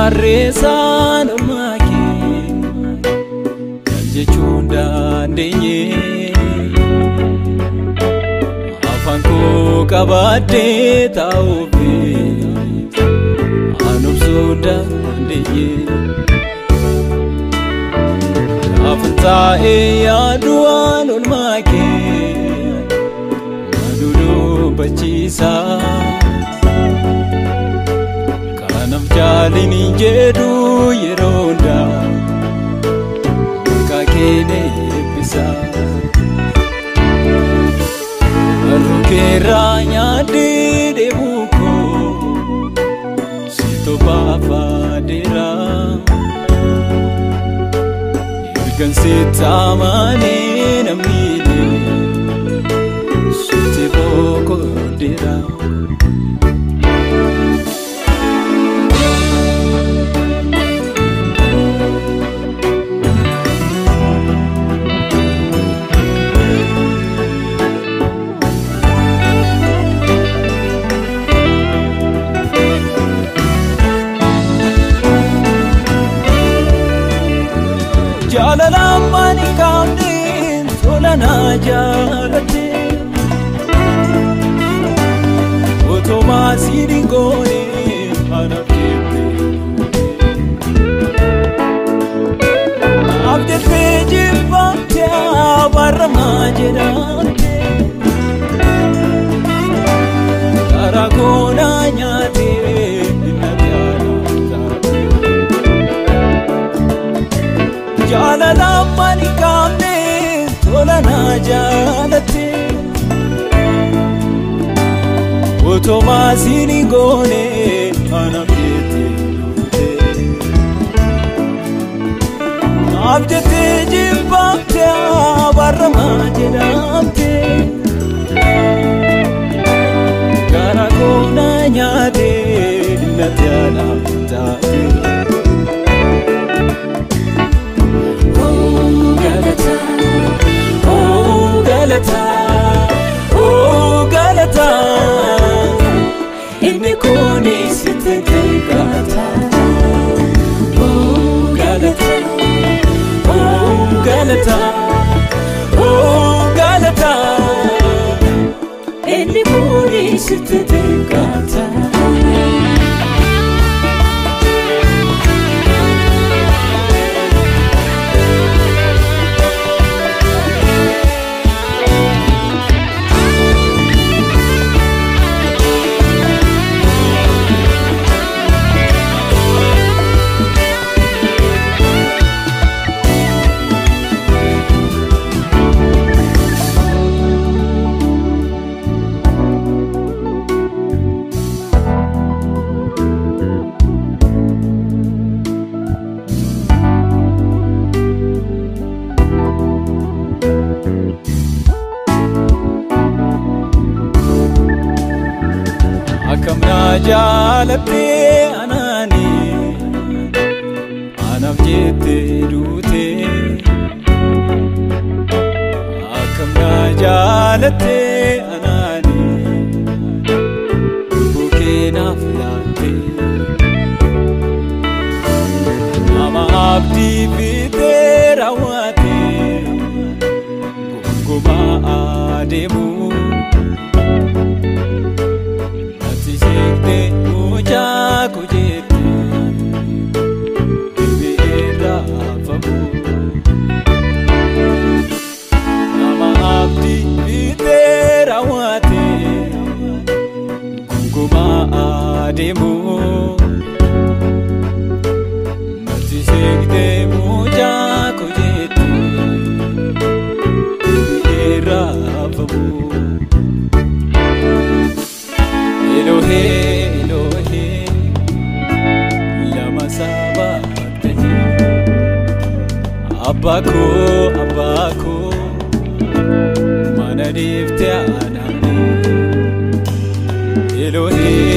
Barreessaan olmaakee jechuun dandeenye afaan koo qabaadhee taa'uuf anobsuu dandeenye afaan taa'ee yaaduun olmaakee maduduu bachiisaa. Jalini jedhu yeroonda kakene bisa Arukera nyadi debuko sito bafadera Irgan sitamani namide sute boko dera Jalalamani kamdin solana jalate Otoma siringone anapte Abde peji bakya barma jedante Tarakona nyate Jalalamani kamdin solana jalate Otoma siringone anapte Abde teji bakya barma jedamte Karakona nyade natyana tate Galata inni kuni sitte galata Galata Galata inni kuni sitte galata Akamna jalate anani anam jete dute Akamna jalate anani bukena filate Nama abdi bitera wate guma ademu Demu mati segde muja kujetu era babu Elohe Elohe lama sabate Abako Abako mana difte anani Elohe